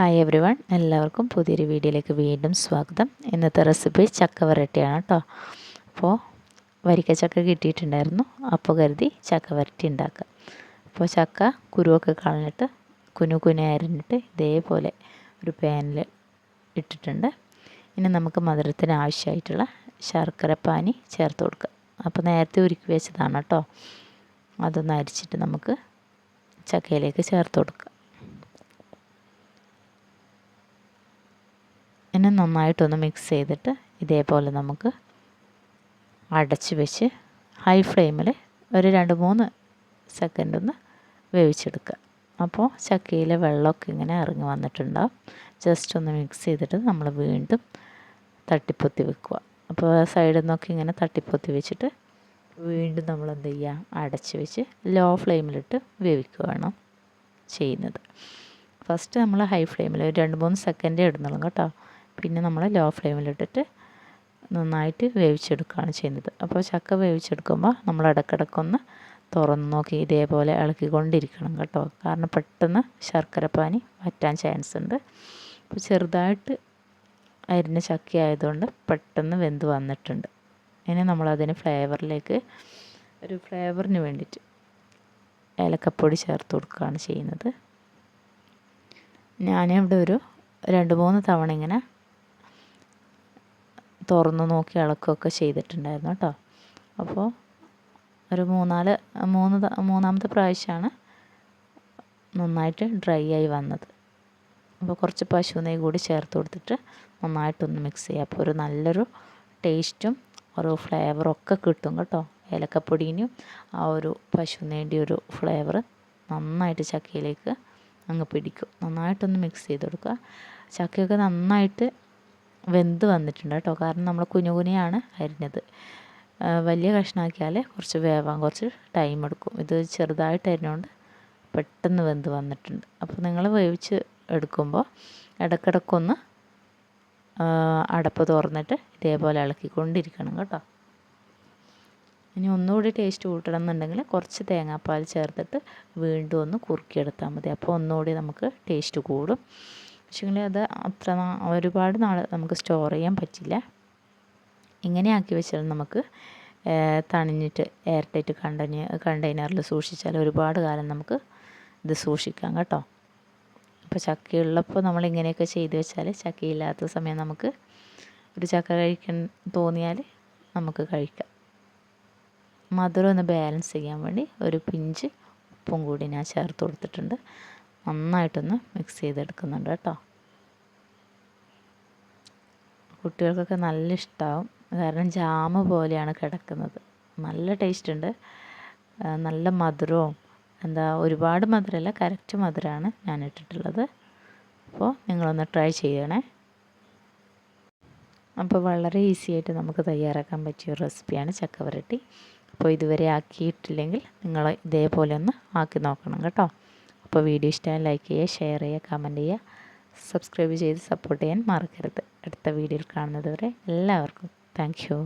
Hi every one, എല്ലാവർക്കും പുതിയൊരു വീഡിയോയിലേക്ക് വീണ്ടും സ്വാഗതം. ഇന്നത്തെ റെസിപ്പി ചക്ക വരട്ടിയാണ് കേട്ടോ. അപ്പോൾ വരിക്കച്ചക്ക കിട്ടിയിട്ടുണ്ടായിരുന്നു, അപ്പോൾ കരുതി ചക്ക വരട്ടി ഉണ്ടാക്കുക. അപ്പോൾ ചക്ക കുരുവൊക്കെ കളഞ്ഞിട്ട് കുനു അരിഞ്ഞിട്ട് ഇതേപോലെ ഒരു പാനിൽ ഇട്ടിട്ടുണ്ട്. ഇനി നമുക്ക് മധുരത്തിന് ആവശ്യമായിട്ടുള്ള ശർക്കര പാനി ചേർത്ത് കൊടുക്കുക. അപ്പോൾ നേരത്തെ ഉരുക്കി വെച്ചതാണ് കേട്ടോ. അതൊന്ന് അരിച്ചിട്ട് നമുക്ക് ചക്കയിലേക്ക് ചേർത്ത് കൊടുക്കുക. ഇനി നന്നായിട്ടൊന്ന് മിക്സ് ചെയ്തിട്ട് ഇതേപോലെ നമുക്ക് അടച്ച് വെച്ച് ഹൈ ഫ്ലെയിമിൽ ഒരു 2-3 സെക്കൻഡ് ഒന്ന് വേവിച്ചെടുക്കുക. അപ്പോൾ ചക്കയിലെ വെള്ളമൊക്കെ ഇങ്ങനെ ഇറങ്ങി വന്നിട്ടുണ്ടാവും. ജസ്റ്റ് ഒന്ന് മിക്സ് ചെയ്തിട്ട് നമ്മൾ വീണ്ടും തട്ടിപ്പൊത്തി വെക്കുക. അപ്പോൾ സൈഡിൽ നിന്നൊക്കെ ഇങ്ങനെ തട്ടിപ്പൊത്തി വെച്ചിട്ട് വീണ്ടും നമ്മൾ എന്ത് ചെയ്യുക, അടച്ച് വെച്ച് ലോ ഫ്ലെയിമിലിട്ട് വേവിക്കുകയാണ് ചെയ്യുന്നത്. ഫസ്റ്റ് നമ്മൾ ഹൈ ഫ്ലെയിമിൽ ഒരു 2-3 സെക്കൻഡേ ഇടുന്നുള്ളൂ കേട്ടോ. പിന്നെ നമ്മൾ ലോ ഫ്ലെയിമിലിട്ടിട്ട് നന്നായിട്ട് വേവിച്ചെടുക്കുകയാണ് ചെയ്യുന്നത്. അപ്പോൾ ചക്ക വേവിച്ചെടുക്കുമ്പോൾ നമ്മൾ ഇടയ്ക്കിടയ്ക്കൊന്ന് തുറന്ന് നോക്കി ഇതേപോലെ ഇളക്കിക്കൊണ്ടിരിക്കണം കേട്ടോ. കാരണം പെട്ടെന്ന് ശർക്കര പാനി വറ്റാൻ ചാൻസ് ഉണ്ട്. അപ്പോൾ ചെറുതായിട്ട് അരിഞ്ഞ ചക്ക ആയതുകൊണ്ട് പെട്ടെന്ന് വെന്ത് വന്നിട്ടുണ്ട്. ഇനി നമ്മളതിന് ഒരു ഫ്ലേവറിന് വേണ്ടിയിട്ട് ഏലക്കപ്പൊടി ചേർത്ത് കൊടുക്കുകയാണ് ചെയ്യുന്നത്. ഞാനിവിടെ ഒരു 2-3 തവണ ഇങ്ങനെ തുറന്ന് നോക്കി ഇളക്കുകയൊക്കെ ചെയ്തിട്ടുണ്ടായിരുന്നു കേട്ടോ. അപ്പോൾ ഒരു മൂന്നാമത്തെ പ്രാവശ്യമാണ് നന്നായിട്ട് ഡ്രൈ ആയി വന്നത്. അപ്പോൾ കുറച്ച് പശു നെയ്യ് കൂടി ചേർത്ത് കൊടുത്തിട്ട് നന്നായിട്ടൊന്ന് മിക്സ് ചെയ്യുക. അപ്പോൾ ഒരു നല്ലൊരു ടേസ്റ്റും ഒരു ഫ്ലേവറും ഒക്കെ കിട്ടും കേട്ടോ. ഏലക്കപ്പൊടിയും ആ ഒരു പശു നെയ്യുടെ ഒരു ഫ്ലേവർ നന്നായിട്ട് ചക്കയിലേക്ക് അങ്ങ് പിടിക്കും. നന്നായിട്ടൊന്ന് മിക്സ് ചെയ്ത് കൊടുക്കുക. ചക്കയൊക്കെ നന്നായിട്ട് വെന്ത് വന്നിട്ടുണ്ട് കേട്ടോ. കാരണം നമ്മൾ കുനുകുനെയാണ് അരിഞ്ഞത്. വലിയ കഷ്ണമാക്കിയാൽ കുറച്ച് വേവാൻ കുറച്ച് ടൈം എടുക്കും. ഇത് ചെറുതായിട്ട് അരിഞ്ഞുകൊണ്ട് പെട്ടെന്ന് വെന്ത് വന്നിട്ടുണ്ട്. അപ്പോൾ നിങ്ങൾ വേവിച്ച് എടുക്കുമ്പോൾ ഇടയ്ക്കിടയ്ക്കൊന്ന് അടപ്പ് തുറന്നിട്ട് ഇതേപോലെ ഇളക്കിക്കൊണ്ടിരിക്കണം കേട്ടോ. ഇനി ഒന്നുകൂടി ടേസ്റ്റ് കൂട്ടണം എന്നുണ്ടെങ്കിൽ കുറച്ച് തേങ്ങാപ്പാൽ ചേർത്തിട്ട് വീണ്ടും ഒന്ന് കുറുക്കിയെടുത്താൽ മതി. അപ്പോൾ ഒന്നുകൂടി നമുക്ക് ടേസ്റ്റ് കൂടും. പക്ഷേ അത് ഒരുപാട് നാൾ നമുക്ക് സ്റ്റോർ ചെയ്യാൻ പറ്റില്ല. ഇങ്ങനെ ആക്കി വെച്ചാൽ നമുക്ക് തണിഞ്ഞിട്ട് എയർ ടൈറ്റ് കണ്ടെയ്നറിൽ സൂക്ഷിച്ചാൽ ഒരുപാട് കാലം നമുക്ക് ഇത് സൂക്ഷിക്കാം കേട്ടോ. അപ്പോൾ ചക്കയുള്ളപ്പോൾ നമ്മളിങ്ങനെയൊക്കെ ചെയ്ത് വെച്ചാൽ ചക്കയില്ലാത്ത സമയം നമുക്ക് ഒരു ചക്ക കഴിക്കാൻ തോന്നിയാൽ നമുക്ക് കഴിക്കാം. മധുരം ഒന്ന് ബാലൻസ് ചെയ്യാൻ വേണ്ടി ഒരു പിഞ്ച് ഉപ്പും കൂടി ഞാൻ ചേർത്ത് കൊടുത്തിട്ടുണ്ട്. നന്നായിട്ടൊന്ന് മിക്സ് ചെയ്തെടുക്കുന്നുണ്ട് കേട്ടോ. കുട്ടികൾക്കൊക്കെ നല്ല ഇഷ്ടമാവും. കാരണം ജാമ് പോലെയാണ് കിടക്കുന്നത്. നല്ല ടേസ്റ്റ് ഉണ്ട്. നല്ല മധുരവും ഒരുപാട് മധുരമല്ല, കറക്റ്റ് മധുരമാണ് ഞാൻ ഇട്ടിട്ടുള്ളത്. അപ്പോൾ നിങ്ങളൊന്ന് ട്രൈ ചെയ്യണേ. അപ്പോൾ വളരെ ഈസി ആയിട്ട് നമുക്ക് തയ്യാറാക്കാൻ പറ്റിയ ഒരു റെസിപ്പിയാണ് ചക്ക വരട്ടി. അപ്പോൾ ഇതുവരെ ആക്കിയിട്ടില്ലെങ്കിൽ നിങ്ങൾ ഇതേപോലെ ഒന്ന് ആക്കി നോക്കണം കേട്ടോ. അപ്പോൾ വീഡിയോ ഇഷ്ടമായി ലൈക്ക് ചെയ്യുക, ഷെയർ ചെയ്യുക, കമൻറ്റ് ചെയ്യുക, സബ്സ്ക്രൈബ് ചെയ്ത് സപ്പോർട്ട് ചെയ്യാൻ മറക്കരുത്. അടുത്ത വീഡിയോയിൽ കാണുന്നത് വരെ എല്ലാവർക്കും താങ്ക് യു.